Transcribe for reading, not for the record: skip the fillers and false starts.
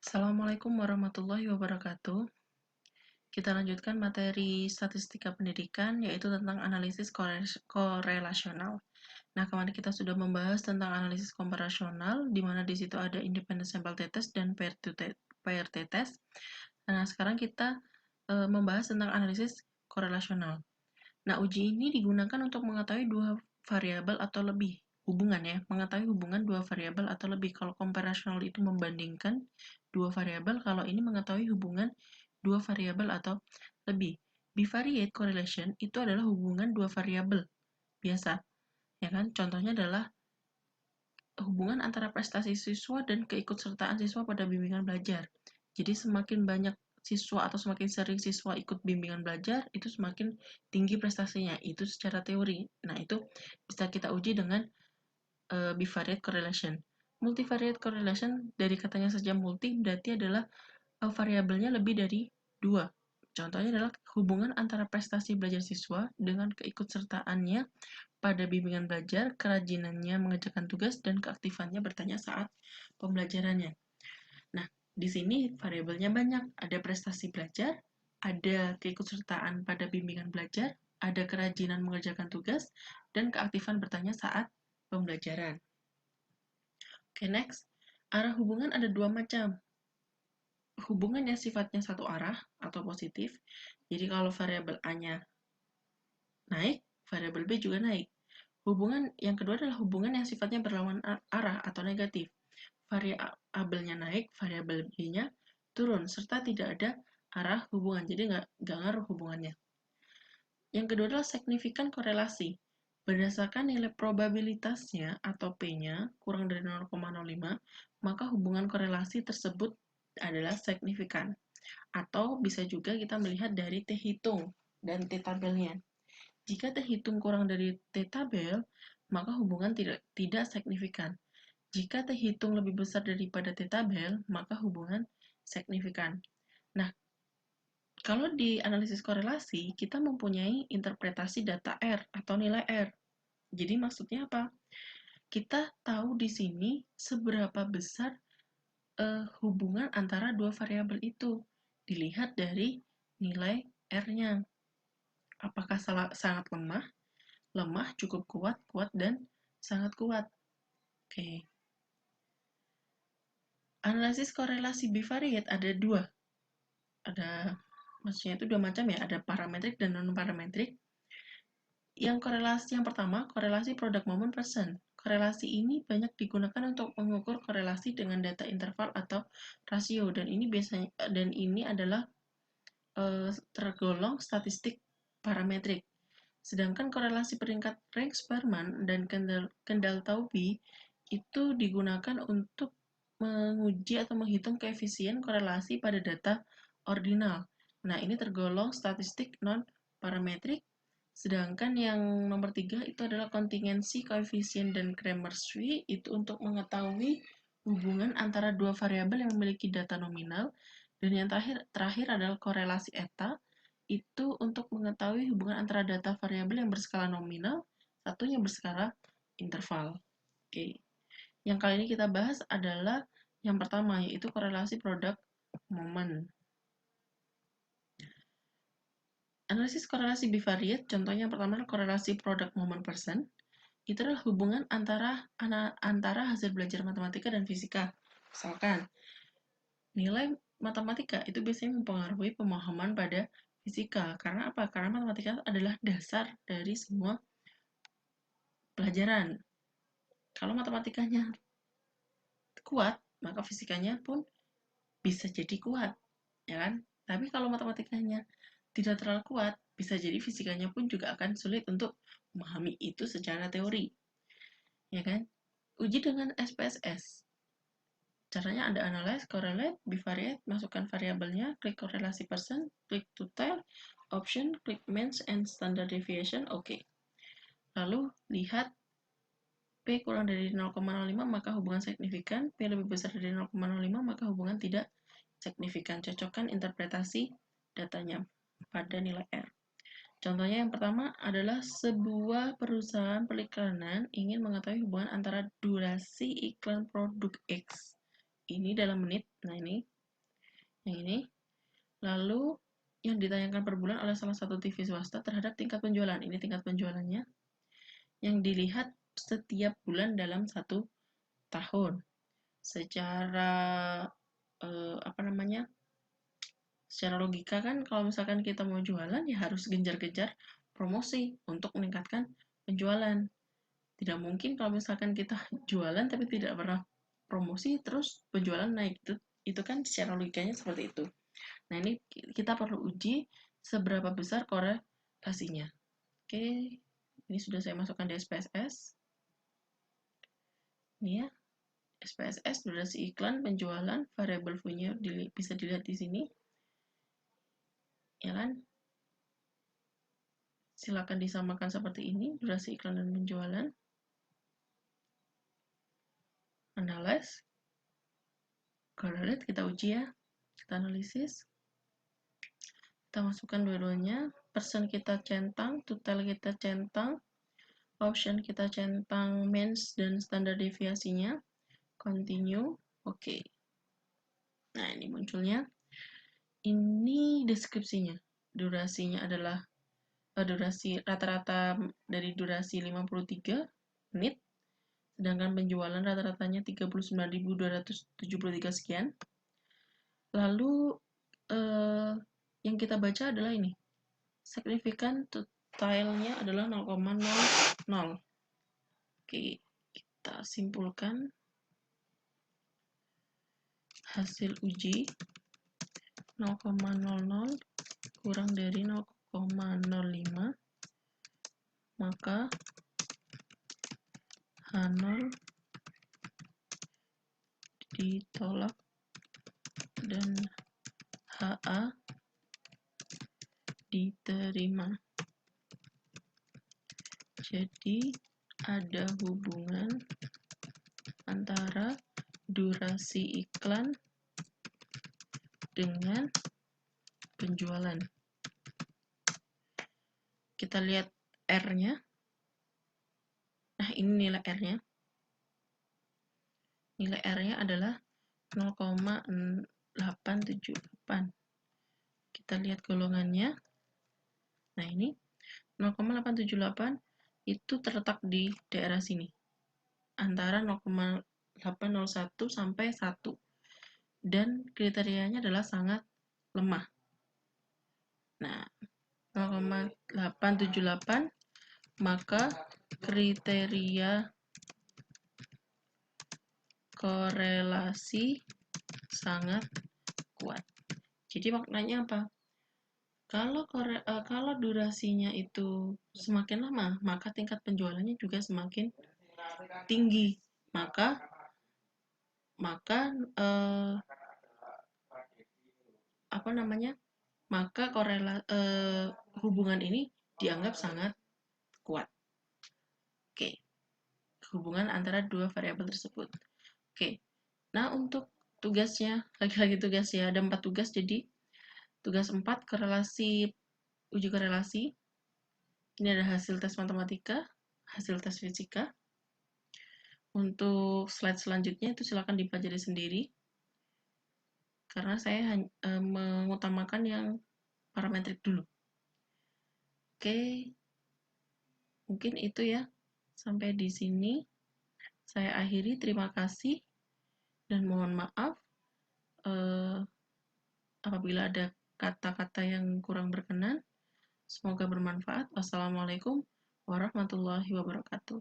Assalamualaikum warahmatullahi wabarakatuh. Kita lanjutkan materi statistika pendidikan, yaitu tentang analisis korelasional. Nah, kemarin kita sudah membahas tentang analisis komparasional, di mana di situ ada independent sample t-test dan pair t-test. Nah, sekarang kita membahas tentang analisis korelasional. Nah, uji ini digunakan untuk mengetahui dua variabel atau lebih. Hubungan ya, mengetahui hubungan dua variabel atau lebih. Kalau komparasional itu membandingkan dua variabel, kalau ini mengetahui hubungan dua variabel atau lebih. Bivariate correlation itu adalah hubungan dua variabel biasa, ya kan? Contohnya adalah hubungan antara prestasi siswa dan keikutsertaan siswa pada bimbingan belajar. Jadi semakin banyak siswa atau semakin sering siswa ikut bimbingan belajar, itu semakin tinggi prestasinya. Itu secara teori. Nah, itu bisa kita uji dengan bivariate correlation. Multivariate correlation, dari katanya saja multi, berarti adalah variabelnya lebih dari dua. Contohnya adalah hubungan antara prestasi belajar siswa dengan keikutsertaannya pada bimbingan belajar, kerajinannya mengerjakan tugas, dan keaktifannya bertanya saat pembelajarannya. Nah, di sini variabelnya banyak. Ada prestasi belajar, ada keikutsertaan pada bimbingan belajar, ada kerajinan mengerjakan tugas, dan keaktifan bertanya saat pembelajaran. Oke, next. Arah hubungan ada dua macam. Hubungan yang sifatnya satu arah atau positif. Jadi kalau variabel A-nya naik, variabel B juga naik. Hubungan yang kedua adalah hubungan yang sifatnya berlawan arah atau negatif. Variabelnya naik, variabel B-nya turun, serta tidak ada arah hubungan, jadi nggak ngaruh hubungannya. Yang kedua adalah signifikan korelasi. Berdasarkan nilai probabilitasnya atau P-nya kurang dari 0,05, maka hubungan korelasi tersebut adalah signifikan. Atau bisa juga kita melihat dari T-hitung dan T-tabelnya. Jika T-hitung kurang dari T-tabel, maka hubungan tidak signifikan. Jika T-hitung lebih besar daripada T-tabel, maka hubungan signifikan. Nah, kalau di analisis korelasi, kita mempunyai interpretasi data R atau nilai R. Jadi maksudnya apa? Kita tahu di sini seberapa besar hubungan antara dua variabel itu. Dilihat dari nilai R-nya. Apakah sangat lemah, lemah, cukup kuat, kuat, dan sangat kuat. Oke. Analisis korelasi bivariate ada dua. Maksudnya itu dua macam ya, ada parametrik dan non-parametrik. Yang pertama, korelasi product moment percent. Korelasi ini banyak digunakan untuk mengukur korelasi dengan data interval atau rasio, dan ini adalah tergolong statistik parametrik. Sedangkan korelasi peringkat Rank-Sperman dan Kendall-Taubes itu digunakan untuk menguji atau menghitung koefisien korelasi pada data ordinal. Nah, ini tergolong statistik non-parametrik. Sedangkan yang nomor 3 itu adalah kontingensi koefisien dan Kramers-Zwick, itu untuk mengetahui hubungan antara dua variabel yang memiliki data nominal. Dan yang terakhir adalah korelasi eta, itu untuk mengetahui hubungan antara data variabel yang berskala nominal, satunya berskala interval. Oke. Yang kali ini kita bahas adalah yang pertama, yaitu korelasi product moment. Analisis korelasi bivariate, contohnya yang pertama adalah korelasi product moment percent. Itu adalah hubungan antara hasil belajar matematika dan fisika. Misalkan, nilai matematika itu biasanya mempengaruhi pemahaman pada fisika. Karena apa? Karena matematika adalah dasar dari semua pelajaran. Kalau matematikanya kuat, maka fisikanya pun bisa jadi kuat, ya kan? Tapi kalau matematikanya tidak terlalu kuat, bisa jadi fisikanya pun juga akan sulit untuk memahami itu secara teori, ya kan? Uji dengan SPSS. Caranya ada analyze, correlate, bivariate, masukkan variabelnya, klik korelasi percent, klik to tell, option, klik means and standard deviation, oke. Lalu lihat P kurang dari 0,05 maka hubungan signifikan, P lebih besar dari 0,05 maka hubungan tidak signifikan. Cocokkan interpretasi datanya pada nilai R. Contohnya yang pertama adalah sebuah perusahaan periklanan ingin mengetahui hubungan antara durasi iklan produk X. Ini dalam menit. Nah, ini Yang ini. Lalu yang ditayangkan per bulan oleh salah satu TV swasta terhadap tingkat penjualan. Ini tingkat penjualannya yang dilihat setiap bulan dalam 1 tahun. Secara apa namanya? Secara logika kan kalau misalkan kita mau jualan ya harus genjar-genjar promosi untuk meningkatkan penjualan. Tidak mungkin kalau misalkan kita jualan tapi tidak pernah promosi terus penjualan naik. Itu kan secara logikanya seperti itu. Nah, ini kita perlu uji seberapa besar korelasinya. Oke, ini sudah saya masukkan di SPSS. Ini ya, SPSS, durasi iklan, penjualan, variable fee-nya bisa dilihat di sini. Ya kan? Silakan disamakan seperti ini, durasi iklan dan penjualan. Analyze. Correlate, kita uji ya. Kita analisis. Kita masukkan dua-duanya. Persen kita centang, total kita centang, option kita centang means dan standar deviasinya. Continue. Oke. Nah, ini munculnya. Ini deskripsinya. Durasinya adalah durasi rata-rata dari durasi 53 menit. Sedangkan penjualan rata-ratanya 39.273 sekian. Lalu yang kita baca adalah ini. Signifikan totalnya adalah 0,00. Oke, kita simpulkan hasil uji 0,00 kurang dari 0,05, maka H0 ditolak dan HA diterima. Jadi ada hubungan antara durasi iklan dengan penjualan. Kita lihat R-nya. Nah, ini nilai R-nya. Nilai R-nya adalah 0,878. Kita lihat golongannya. Nah, ini 0,878 itu terletak di daerah sini. Antara 0,801 sampai 1. Dan kriterianya adalah sangat lemah. Nah, 0,878 maka kriteria korelasi sangat kuat. Jadi maknanya apa? Kalau durasinya itu semakin lama, maka tingkat penjualannya juga semakin tinggi. Maka apa namanya? Maka hubungan ini dianggap sangat kuat. Oke. Hubungan antara dua variabel tersebut. Oke. Nah, untuk tugasnya, lagi-lagi tugas ya, ada 4 tugas, jadi tugas 4, uji korelasi. Ini ada hasil tes matematika, hasil tes fisika. Untuk slide selanjutnya itu silakan dipelajari sendiri. Karena saya mengutamakan yang parametrik dulu. Oke. Mungkin itu ya. Sampai di sini saya akhiri. Terima kasih dan mohon maaf apabila ada kata-kata yang kurang berkenan. Semoga bermanfaat. Wassalamualaikum warahmatullahi wabarakatuh.